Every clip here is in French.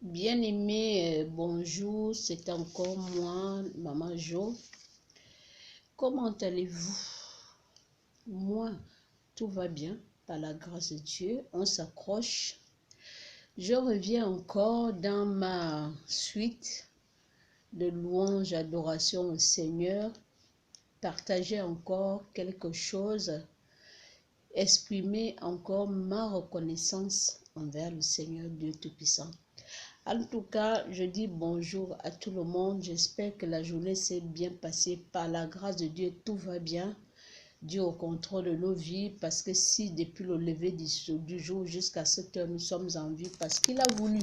Bien-aimé, bonjour, c'est encore moi, Maman Jo. Comment allez-vous? Moi, tout va bien, par la grâce de Dieu, on s'accroche. Je reviens encore dans ma suite de louanges, adoration au Seigneur, partager encore quelque chose, exprimer encore ma reconnaissance envers le Seigneur Dieu Tout-Puissant. En tout cas, je dis bonjour à tout le monde. J'espère que la journée s'est bien passée. Par la grâce de Dieu, tout va bien. Dieu au contrôle de nos vies. Parce que si depuis le lever du jour jusqu'à cette heure, nous sommes en vie, parce qu'il a voulu.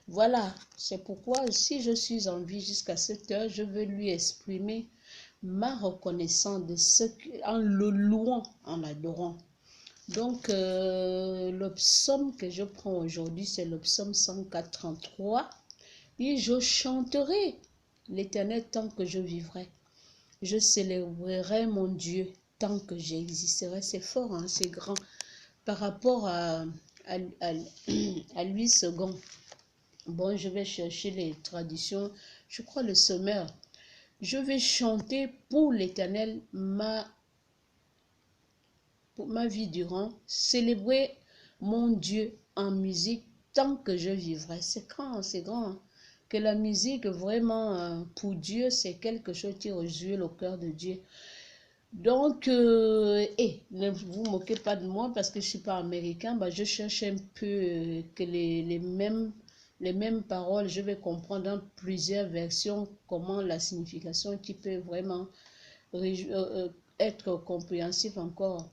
Voilà, c'est pourquoi si je suis en vie jusqu'à cette heure, je veux lui exprimer ma reconnaissance de ce en le louant, en l'adorant. Donc, le psaume que je prends aujourd'hui, c'est le psaume 143. Et je chanterai l'Éternel tant que je vivrai. Je célébrerai mon Dieu tant que j'existerai. C'est fort, hein, c'est grand. Par rapport à lui second. Bon, je vais chercher les traditions. Je crois le Sommeur. Je vais chanter pour l'Éternel pour ma vie durant, célébrer mon Dieu en musique tant que je vivrai. C'est grand, c'est grand. Que la musique, vraiment, pour Dieu, c'est quelque chose qui réjouit le cœur de Dieu. Donc, ne vous moquez pas de moi parce que je ne suis pas américain. Bah, je cherche un peu que les mêmes paroles, je vais comprendre dans plusieurs versions comment la signification qui peut vraiment être compréhensive encore.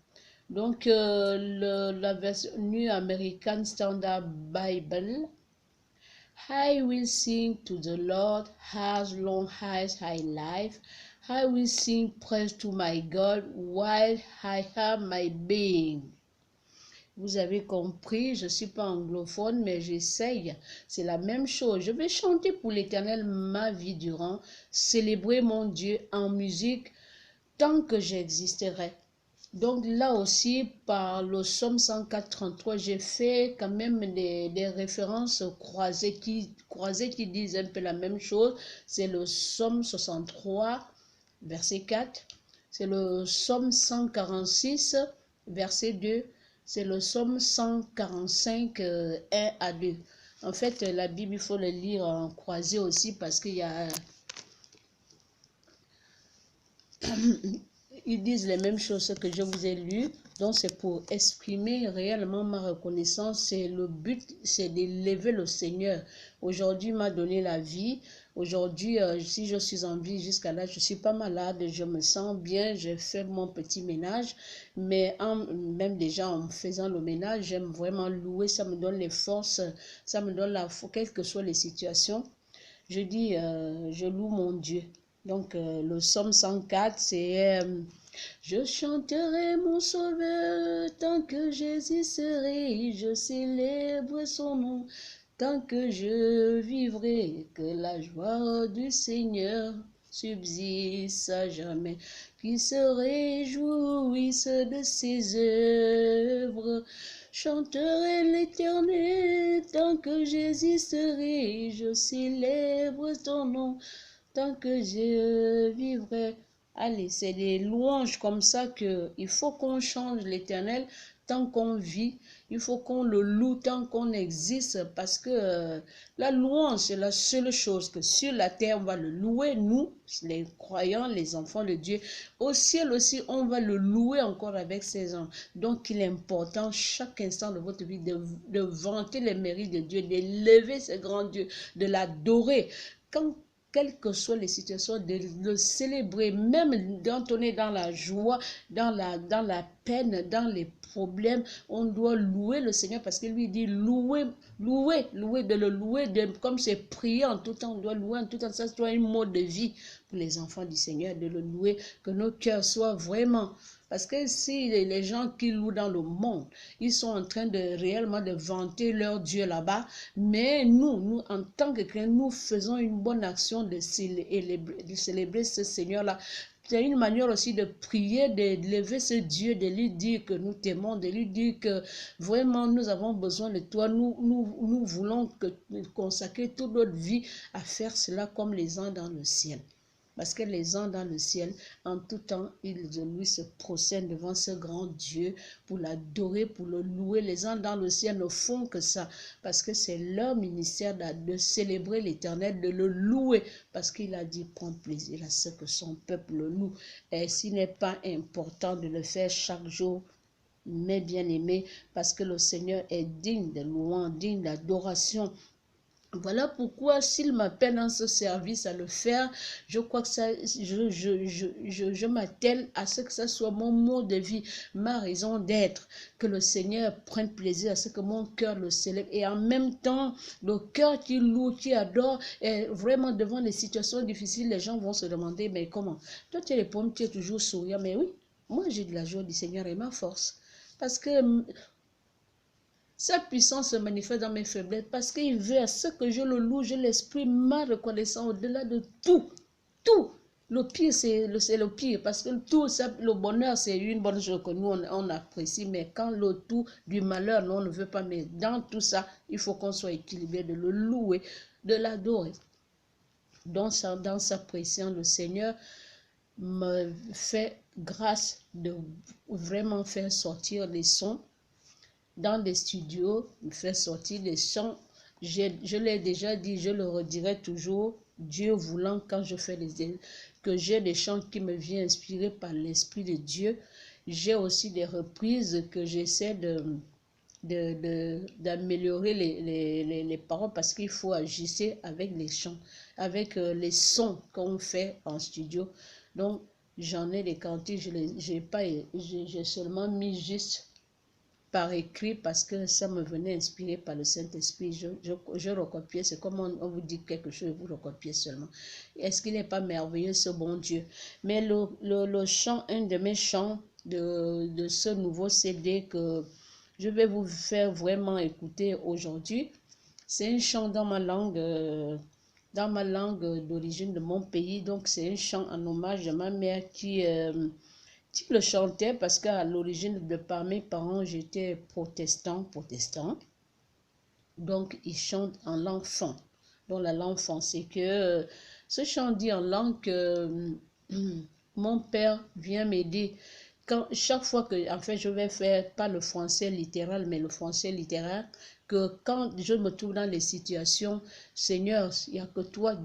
Donc, la version New American Standard Bible. I will sing to the Lord as long as I live. I will sing praise to my God while I have my being. Vous avez compris, je ne suis pas anglophone, mais j'essaye. C'est la même chose. Je vais chanter pour l'Éternel ma vie durant, célébrer mon Dieu en musique tant que j'existerai. Donc là aussi, par le psaume 143, j'ai fait quand même des références croisées qui disent un peu la même chose. C'est le psaume 63, verset 4. C'est le psaume 146, verset 2. C'est le psaume 145, 1 à 2. En fait, la Bible, il faut le lire en croisé aussi parce qu'il y a... Ils disent les mêmes choses que je vous ai lues. Donc, c'est pour exprimer réellement ma reconnaissance. C'est le but, c'est d'élever le Seigneur. Aujourd'hui, il m'a donné la vie. Aujourd'hui, si je suis en vie jusqu'à là, je ne suis pas malade, je me sens bien, j'ai fait mon petit ménage. Mais même déjà en faisant le ménage, j'aime vraiment louer. Ça me donne les forces, ça me donne la foi, quelles que soient les situations. Je dis, je loue mon Dieu. Donc, le psaume 104, c'est je chanterai mon sauveur tant que j'existerai, je célèbre son nom tant que je vivrai, que la joie du Seigneur subsiste à jamais, qui se réjouisse de ses œuvres. Chanterai l'Éternel tant que j'existerai, je célèbre ton nom tant que je vivrai. Allez, c'est des louanges comme ça qu'il faut qu'on change l'Éternel tant qu'on vit. Il faut qu'on le loue tant qu'on existe parce que la louange, c'est la seule chose que sur la terre, on va le louer, nous, les croyants, les enfants de Dieu. Au ciel aussi, on va le louer encore avec ses anges. Donc, il est important chaque instant de votre vie de vanter les mérites de Dieu, d'élever ce grand Dieu, de l'adorer. Quelles que soient les situations, de le célébrer, même quand on est dans la joie, dans la peine, dans les problèmes, on doit louer le Seigneur parce que lui dit louer, de le louer, comme c'est prier en tout temps, on doit louer en tout temps, ça soit un mode de vie pour les enfants du Seigneur, de le louer, que nos cœurs soient vraiment... Parce que si les gens qui louent dans le monde, ils sont en train de réellement de vanter leur Dieu là-bas, mais nous, en tant que chrétiens, nous faisons une bonne action de célébrer ce Seigneur-là c'est une manière aussi de prier, de lever ce Dieu, de lui dire que nous t'aimons, de lui dire que vraiment nous avons besoin de toi. Nous voulons consacrer toute notre vie à faire cela comme les uns dans le ciel. Parce que les gens dans le ciel, en tout temps, ils lui se procèdent devant ce grand Dieu pour l'adorer, pour le louer. Les gens dans le ciel ne font que ça, parce que c'est leur ministère de célébrer l'Éternel, de le louer, parce qu'il a dit prendre plaisir à ce que son peuple le loue. Et s'il n'est pas important de le faire chaque jour, mais bien aimé, parce que le Seigneur est digne de louange, digne d'adoration. Voilà pourquoi s'il m'appelle dans ce service à le faire, je crois que ça, je m'attelle à ce que ça soit mon mot de vie, ma raison d'être, que le Seigneur prenne plaisir à ce que mon cœur le célèbre et en même temps, le cœur qui loue, qui adore, et vraiment devant les situations difficiles, les gens vont se demander, mais comment? Toi tu es les pommes, tu es toujours souriant, mais oui, moi j'ai de la joie du Seigneur et ma force. Parce que sa puissance se manifeste dans mes faiblesses parce qu'il veut à ce que je le loue, je l'exprime ma reconnaissance au-delà de tout. Tout. Le pire, c'est le pire parce que tout ça, le bonheur, c'est une bonne chose que nous, on apprécie. Mais quand le tout du malheur, nous, on ne veut pas. Mais dans tout ça, il faut qu'on soit équilibré, de le louer, de l'adorer. Dans sa présence, le Seigneur me fait grâce de vraiment faire sortir les sons dans des studios, me fait sortir des chants. Je l'ai déjà dit, je le redirai toujours, Dieu voulant, quand je fais que j'ai des chants qui me viennent inspirés par l'Esprit de Dieu. J'ai aussi des reprises que j'essaie d'améliorer les paroles parce qu'il faut ajuster avec les chants, avec les sons qu'on fait en studio. Donc, j'en ai des cantiques, j'ai seulement mis juste par écrit parce que ça me venait inspiré par le Saint-Esprit. Je recopiais, c'est comme on vous dit quelque chose et vous recopiez seulement. Est-ce qu'il n'est pas merveilleux ce bon Dieu? Mais le chant, un de mes chants de ce nouveau CD que je vais vous faire vraiment écouter aujourd'hui, c'est un chant dans ma langue d'origine de mon pays. Donc c'est un chant en hommage de ma mère qui le chantais parce qu'à l'origine de par mes parents, j'étais protestant. Donc, ils chantent en langue fon. Donc, la langue fon, c'est que ce chant dit en langue que mon père vient m'aider. Chaque fois que, en fait, je vais faire pas le français littéral, mais le français littéraire, que quand je me trouve dans les situations, Seigneur, il n'y a que toi,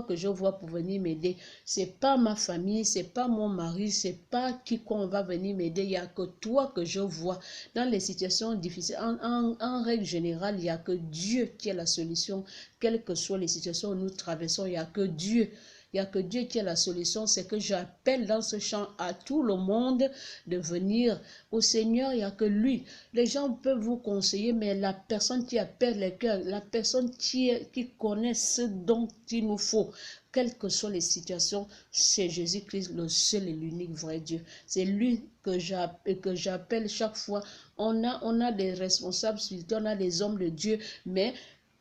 que je vois pour venir m'aider. C'est pas ma famille, c'est pas mon mari, c'est pas quiconque va venir m'aider. Il n'y a que toi que je vois dans les situations difficiles. En règle générale, il n'y a que Dieu qui est la solution, quelles que soient les situations où nous traversons. Il n'y a que Dieu. Il n'y a que Dieu qui a la solution. C'est que j'appelle dans ce chant à tout le monde de venir au Seigneur. Il n'y a que lui. Les gens peuvent vous conseiller, mais la personne qui appelle les cœurs, la personne qui connaît ce dont il nous faut, quelles que soient les situations, c'est Jésus-Christ, le seul et l'unique vrai Dieu. C'est lui que j'appelle chaque fois. On a des responsables spirituels, on a des hommes de Dieu, mais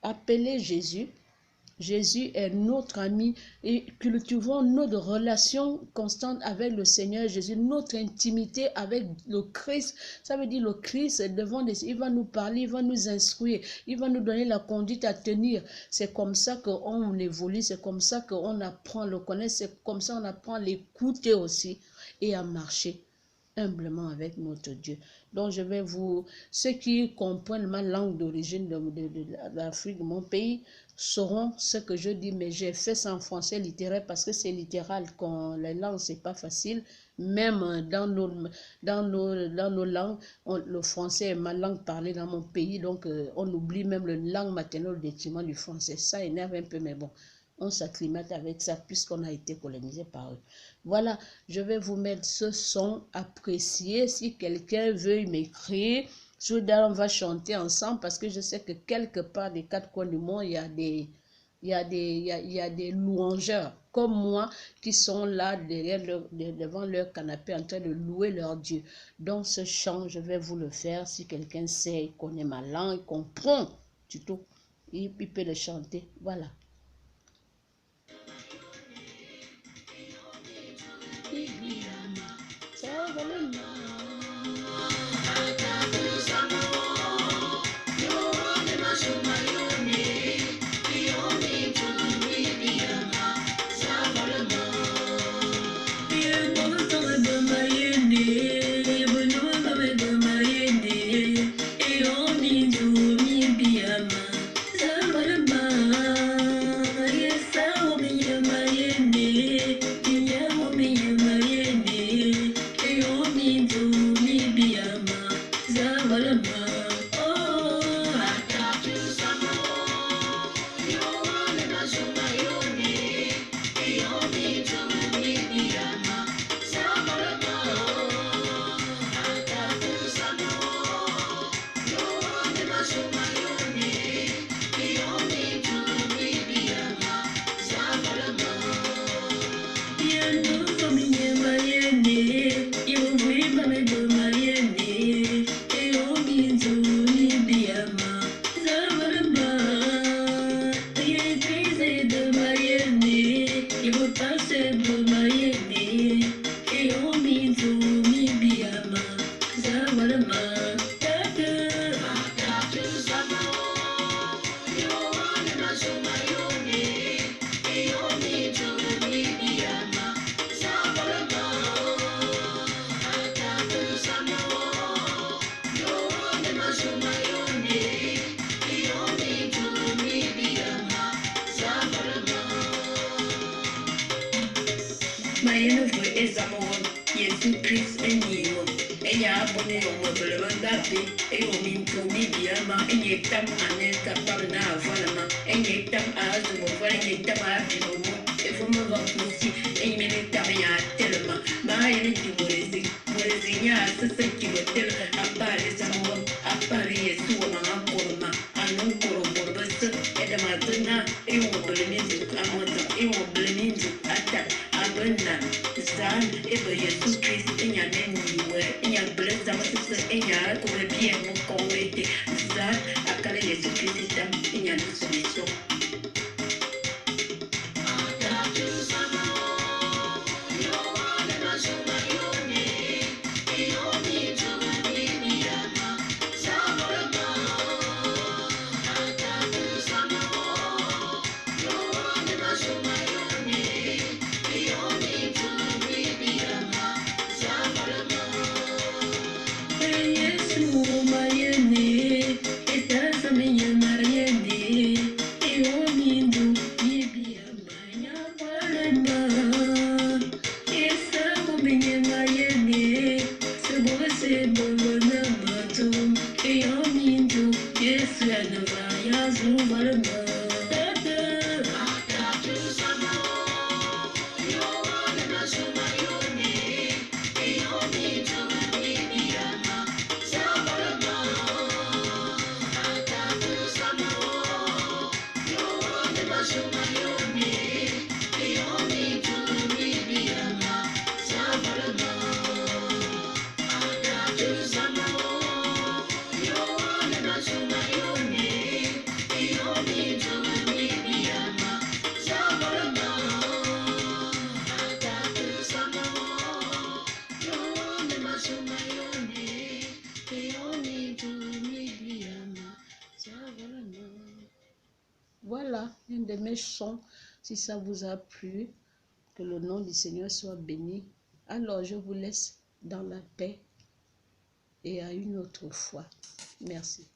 appelez Jésus. Jésus est notre ami et cultivons notre relation constante avec le Seigneur Jésus, notre intimité avec le Christ. Ça veut dire le Christ est devant il va nous parler, il va nous instruire, il va nous donner la conduite à tenir. C'est comme ça qu'on évolue, c'est comme ça qu'on apprend à le connaître, c'est comme ça qu'on apprend à l'écouter aussi et à marcher humblement avec notre Dieu. Donc je vais ceux qui comprennent ma langue d'origine de l'Afrique, de mon pays, sauront ce que je dis, mais j'ai fait ça en français littéraire parce que c'est littéral, quand les langues c'est pas facile, même dans nos langues, le français est ma langue parlée dans mon pays, donc on oublie même la langue maternelle au détriment du français. Ça énerve un peu, mais bon, on s'acclimate avec ça puisqu'on a été colonisé par eux. Voilà, je vais vous mettre ce son, apprécié. Si quelqu'un veut m'écrire, on va chanter ensemble parce que je sais que quelque part des quatre coins du monde, il y a des louangeurs comme moi qui sont là devant leur canapé en train de louer leur Dieu. Donc ce chant, je vais vous le faire. Si quelqu'un sait, connaît ma langue, comprend du tout, il peut le chanter. Voilà. Mayeno fue esa mujer, Yesu Christ enyiwo. Enya abone omwebele bandapi, eyo mintu midiama, enye tam aneta parna avalama, enye tam azumo, enye tam abimomo, efoma vakusi, enye mene tam ya telema, mahayene di morezi nya sasa kibotel, apare samuwa, apare Yesu wa mangakoroma, anu koromoro basa, edama tuna, eyo mwebele mintu, amota, eyo mwebele mintu, ata, abena, zan, ebo Yesu Christ, enya neniwe, enya blessa masisa, enya kore bien mo kongwete, zan, akale Yesu Christ, enya nusuliso. Voilà un de mes chants. Si ça vous a plu, que le nom du Seigneur soit béni. Alors je vous laisse dans la paix et à une autre fois. Merci.